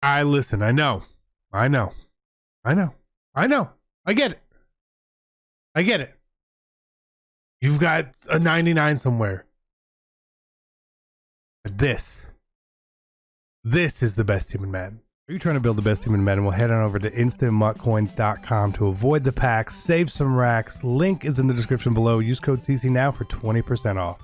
I listen. I know. I know. I know. I know. I get it. I get it. You've got a 99 somewhere. But this is the best team in Madden. Are you trying to build the best team in Madden? Well, head on over to instantmuckcoins.com to avoid the packs, save some racks. Link is in the description below. Use code CC now for 20% off.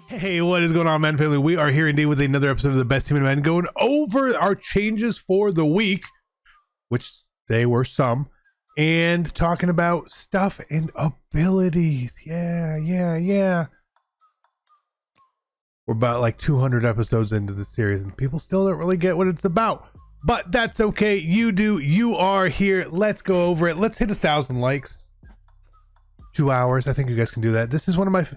Hey, what is going on, Madden family? We are here indeed with another episode of the best team in Madden, going over our changes for the week, which they were some, and talking about stuff and abilities. Yeah. We're about like 200 episodes into the series and people still don't really get what it's about, but that's okay. You do. You are here. Let's go over it. Let's hit 1,000 likes. 2 hours. I think you guys can do that. This is one of my,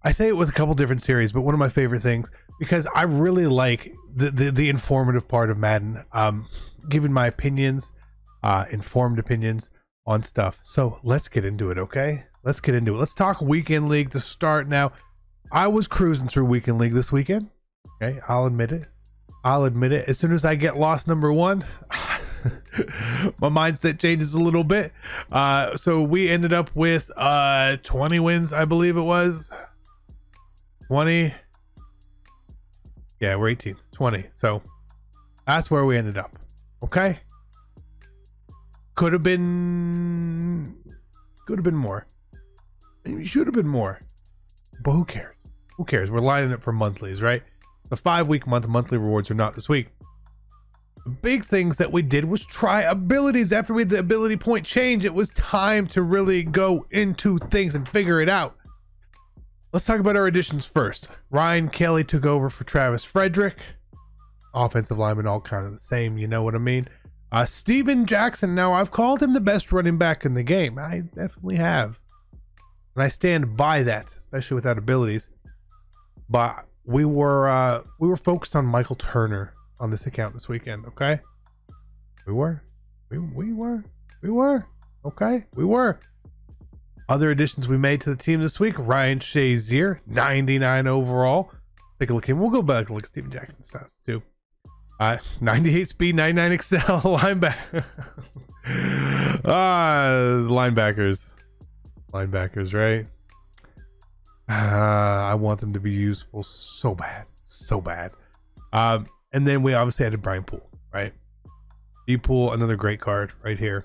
I say it with a couple different series, but one of my favorite things, because I really like the informative part of Madden, giving my opinions, informed opinions on stuff. So let's get into it. Okay, let's get into it. Let's talk weekend league to start. Now, I was cruising through weekend league this weekend. Okay, I'll admit it. As soon as I get lost number one, my mindset changes a little bit. So we ended up with 20 wins, I believe it was. 20. Yeah, we're 18th. 20. So that's where we ended up. Okay. Could have been more. Maybe should have been more. But who cares? Who cares? We're lining up for monthlies, right? The 5-week monthly rewards are not this week. The big things that we did was try abilities. After we had the ability point change, it was time to really go into things and figure it out. Let's talk about our additions first. Ryan Kelly took over for Travis Frederick. Offensive lineman, all kind of the same, you know what I mean? Steven Jackson, now I've called him the best running back in the game. I definitely have. And I stand by that, especially without abilities. But we were focused on Michael Turner on this account this weekend, okay? We were. Okay, we were. Other additions we made to the team this week: Ryan Shazier, 99 overall. Take a look at him. We'll go back and look at Steven Jackson's stuff too. 98 speed, 99 excel, linebacker. Linebackers, right? I want them to be useful so bad. And then we obviously added Brian Poole, right? Poole, another great card right here.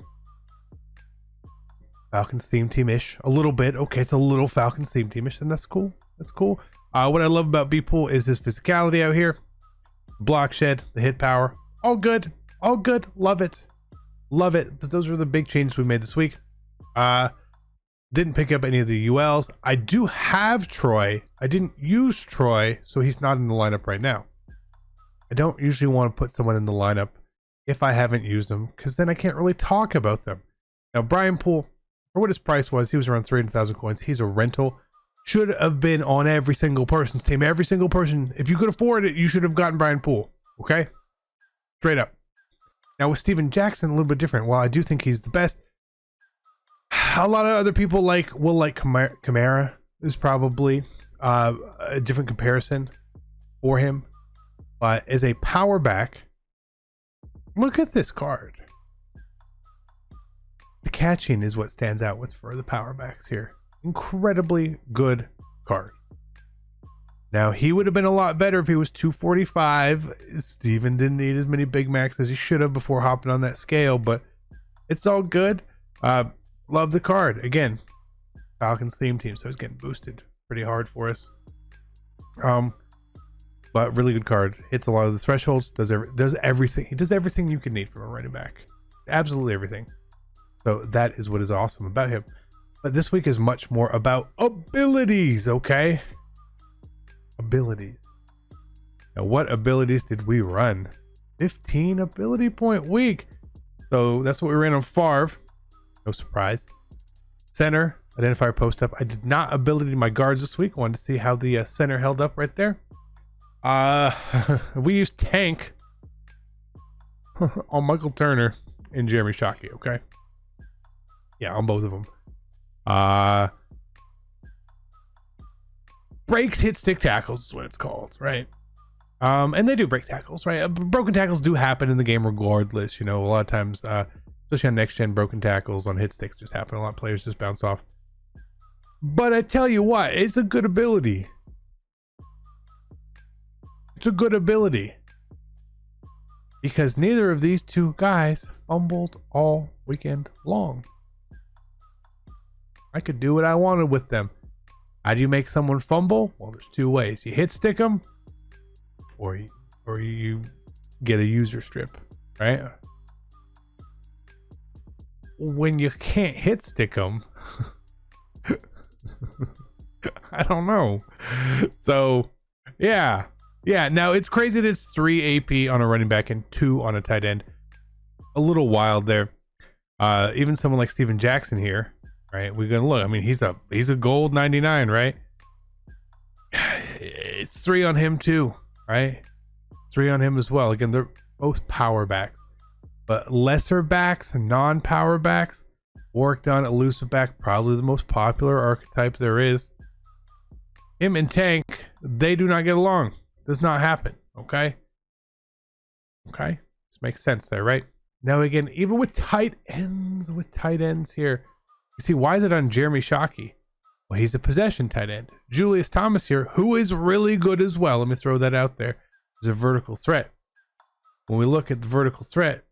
Falcons theme team-ish a little bit. Okay, it's a little Falcons theme team-ish, and that's cool. What I love about Poole is his physicality out here. Block shed, the hit power, all good. Love it. But those were the big changes we made this week. Didn't pick up any of the ULs. I do have Troy. I didn't use Troy, so he's not in the lineup right now. I don't usually want to put someone in the lineup if I haven't used them, because then I can't really talk about them. Now, Brian Poole, for what his price was, he was around 300,000 coins. He's a rental. Should have been on every single person's team. Every single person. If you could afford it, you should have gotten Brian Poole. Okay? Straight up. Now, with Steven Jackson, a little bit different. While I do think he's the best, a lot of other people will like Kamara is probably a different comparison for him. But as a power back, look at this card. The catching is what stands out for the power backs here. Incredibly good card. Now, he would have been a lot better if he was 245. Steven didn't need as many Big Macs as he should have before hopping on that scale, but it's all good. Love the card. Again, Falcons theme team, so he's getting boosted pretty hard for us. But really good card. Hits a lot of the thresholds. Does everything. He does everything you can need from a running back. Absolutely everything. So that is what is awesome about him. But this week is much more about abilities, okay? Abilities. Now, what abilities did we run? 15 ability point week. So that's what we ran on Favre. No surprise. Center, identifier, post up. I did not ability my guards this week. I wanted to see how the center held up right there. We used tank on Michael Turner and Jeremy Shockey, okay? Yeah, on both of them. Breaks hit stick tackles is what it's called, right? And they do break tackles, right? Broken tackles do happen in the game regardless. You know, a lot of times, especially on next gen, broken tackles on hit sticks just happen. A lot of players just bounce off. But I tell you what, it's a good ability. It's a good ability. Because neither of these two guys fumbled all weekend long. I could do what I wanted with them. How do you make someone fumble? Well, there's two ways. You hit stick them, or you get a user strip, right? When you can't hit stick them, I don't know. So, yeah. Now it's crazy that it's 3 AP on a running back and 2 on a tight end. A little wild there. Even someone like Steven Jackson here, right? We're gonna look. I mean, he's a gold 99, right? It's 3 on him too, right? 3 on him as well. Again, they're both power backs, but lesser backs, non-power backs, worked on elusive back, probably the most popular archetype there is. Him and Tank, they do not get along. Does not happen. Okay. This makes sense there, right? Now again, even with tight ends here, you see, why is it on Jeremy Shockey? Well, he's a possession tight end. Julius Thomas here, who is really good as well. Let me throw that out there. Is a vertical threat. When we look at the vertical threat,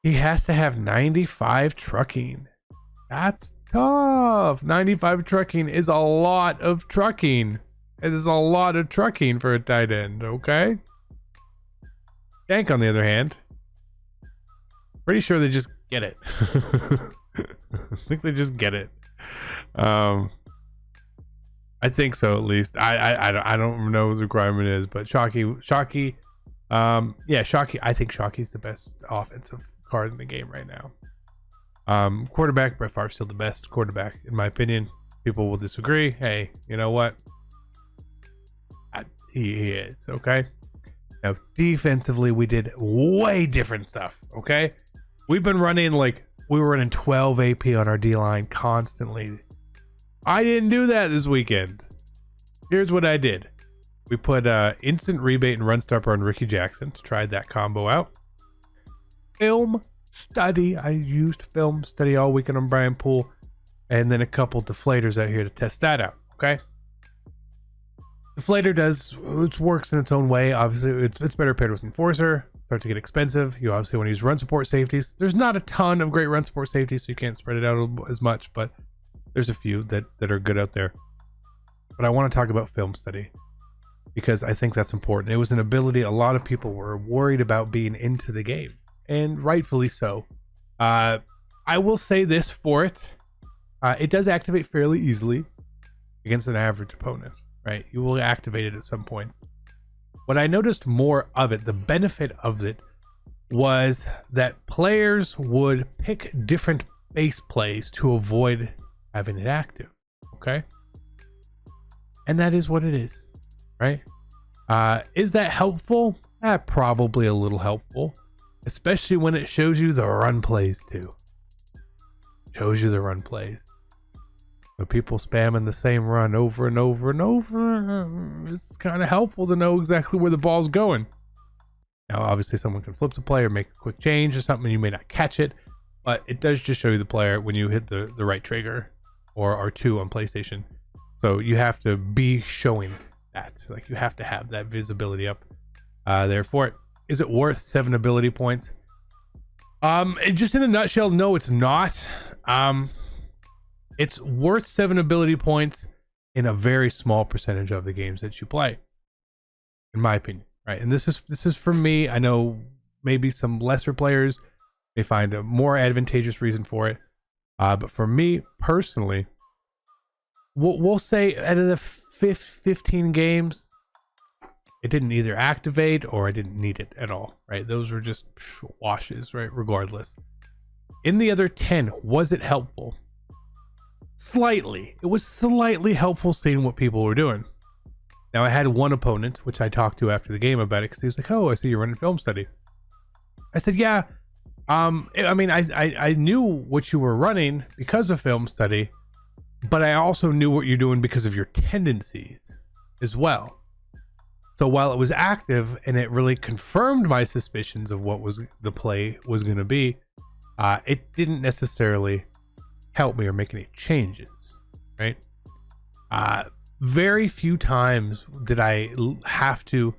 he has to have 95 trucking. That's tough. 95 trucking is a lot of trucking. It is a lot of trucking for a tight end, okay? Tank, on the other hand, pretty sure they just get it. I think they just get it. I think so, at least. I don't know what the requirement is, but Shockey, Shockey. I think Shockey's the best offensive card in the game right now. Quarterback, Brett Favre's still the best quarterback, in my opinion. People will disagree. Hey, you know what? He is, okay? Now, defensively, we did way different stuff, okay? We've been running we were running 12 AP on our D-line constantly. I didn't do that this weekend. Here's what I did. We put instant rebate and run stopper on Ricky Jackson to try that combo out. Film study. I used film study all weekend on Brian Poole. And then a couple deflators out here to test that out, okay? Deflator it works in its own way. Obviously, it's better paired with Enforcer. Start to get expensive. You obviously want to use run support safeties. There's not a ton of great run support safeties, so you can't spread it out as much, but there's a few that are good out there. But I want to talk about film study because I think that's important. It was an ability a lot of people were worried about being into the game, and rightfully so. I will say this for it. It does activate fairly easily against an average opponent. Right, you will activate it at some point. What I noticed more of it, the benefit of it, was that players would pick different base plays to avoid having it active. Okay, and that is what it is, right? Is that helpful? Probably a little helpful, especially when it shows you the run plays too. Shows you the run plays. But people spamming the same run over and over and over, it's kind of helpful to know exactly where the ball's going. Now, obviously, someone can flip the play or make a quick change or something. You may not catch it, but it does just show you the player when you hit the right trigger or R2 on PlayStation. So you have to be showing that. You have to have that visibility up there for it. Is it worth 7 ability points? Just in a nutshell, no, it's not. It's worth 7 ability points in a very small percentage of the games that you play, in my opinion, right? And this is for me. I know maybe some lesser players may find a more advantageous reason for it, but for me personally, we'll say out of the 15 games, it didn't either activate or I didn't need it at all, right? Those were just washes, right? Regardless. In the other 10, was it helpful? Slightly. It was slightly helpful seeing what people were doing. Now, I had one opponent, which I talked to after the game about it, because he was like, "Oh, I see you're running film study." I said, "Yeah. I mean, I knew what you were running because of film study, but I also knew what you're doing because of your tendencies as well. So while it was active and it really confirmed my suspicions of what was the play was going to be, it didn't necessarily help me or make any changes, right? Very few times did I have to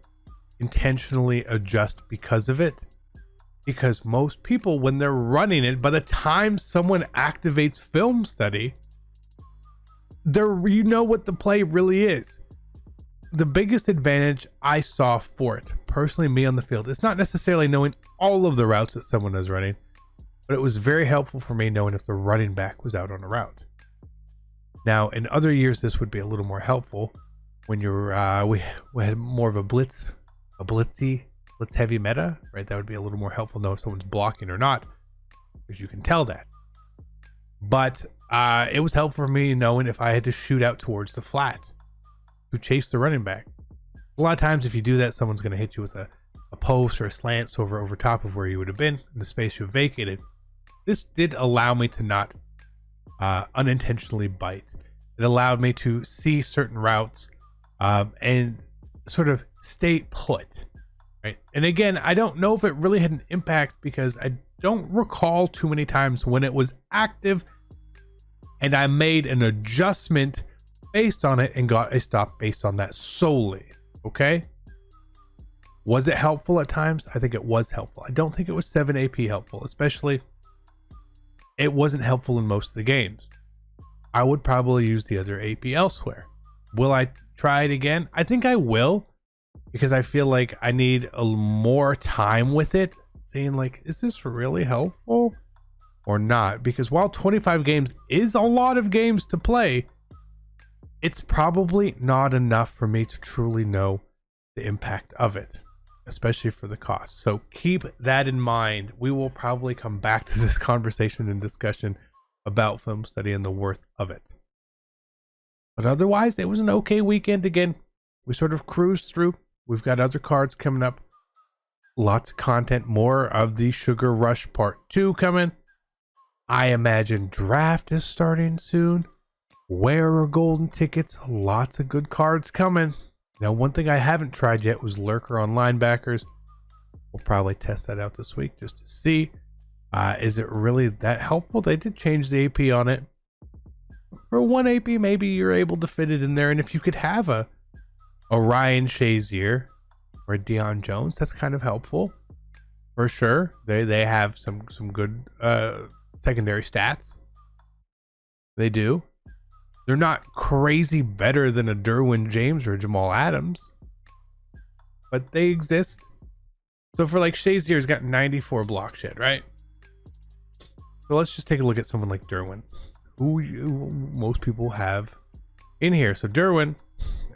intentionally adjust because of it, because most people, when they're running it, by the time someone activates film study, you know what the play really is. The biggest advantage I saw for it, personally, me on the field, it's not necessarily knowing all of the routes that someone is running, but it was very helpful for me knowing if the running back was out on a route. Now, in other years, this would be a little more helpful when you're, we had more of a blitz heavy meta, right? That would be a little more helpful to know if someone's blocking or not, because you can tell that. But it was helpful for me knowing if I had to shoot out towards the flat to chase the running back. A lot of times, if you do that, someone's going to hit you with a post or a slant so over top of where you would have been in the space you have vacated. This did allow me to not unintentionally bite. It allowed me to see certain routes and sort of stay put, right? And again, I don't know if it really had an impact because I don't recall too many times when it was active and I made an adjustment based on it and got a stop based on that solely. Okay, was it helpful at times? I think it was helpful. I don't think it was 7 AP helpful, especially it wasn't helpful in most of the games. I would probably use the other AP elsewhere. Will I try it again? I think I will, because I feel like I need more time with it, seeing like, is this really helpful or not? Because while 25 games is a lot of games to play, it's probably not enough for me to truly know the impact of it, especially for the cost. So keep that in mind. We will probably come back to this conversation and discussion about film study and the worth of it. But otherwise, it was an okay weekend. Again, we sort of cruised through. We've got other cards coming up. Lots of content. More of the Sugar Rush Part 2 coming. I imagine draft is starting soon. Where are golden tickets? Lots of good cards coming. Now, one thing I haven't tried yet was Lurker on linebackers. We'll probably test that out this week just to see. Is it really that helpful? They did change the AP on it. For 1 AP, maybe you're able to fit it in there. And if you could have a Ryan Shazier or a Deion Jones, that's kind of helpful. For sure. They have some good secondary stats. They do. They're not crazy better than a Derwin James or a Jamal Adams, but they exist. So for like Shazier's got 94 block shed, right? So let's just take a look at someone like Derwin, who most people have in here. So Derwin,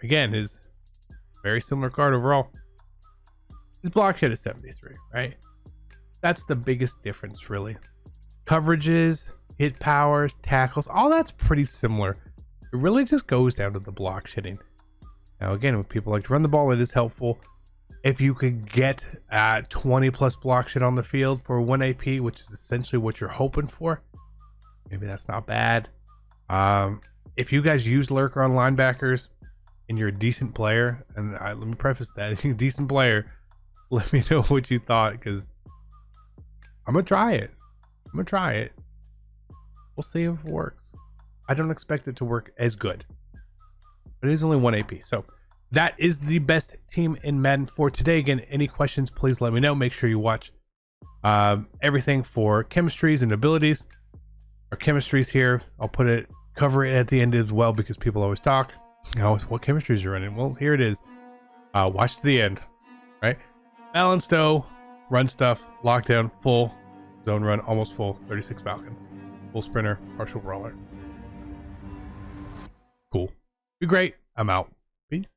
again, is very similar card overall. His block shed is 73, right? That's the biggest difference, really. Coverages, hit powers, tackles, all that's pretty similar. It really just goes down to the block shedding. Now, again, when people like to run the ball, it is helpful. If you could get 20 plus block shed on the field for 1 AP, which is essentially what you're hoping for, maybe that's not bad. If you guys use Lurker on linebackers and you're a decent player, and let me preface that, if you're a decent player, let me know what you thought, because I'm going to try it. We'll see if it works. I don't expect it to work as good, but it is only 1 AP. So that is the best team in Madden for today. Again, any questions, please let me know. Make sure you watch everything for chemistries and abilities. Our chemistries here, I'll cover it at the end as well, because people always talk, what chemistries you're running. Well, here it is. Watch to the end, right? Balanced O, run stuff, lockdown, full, zone run, almost full, 36 Falcons, full sprinter, partial brawler. Cool. Be great. I'm out. Peace.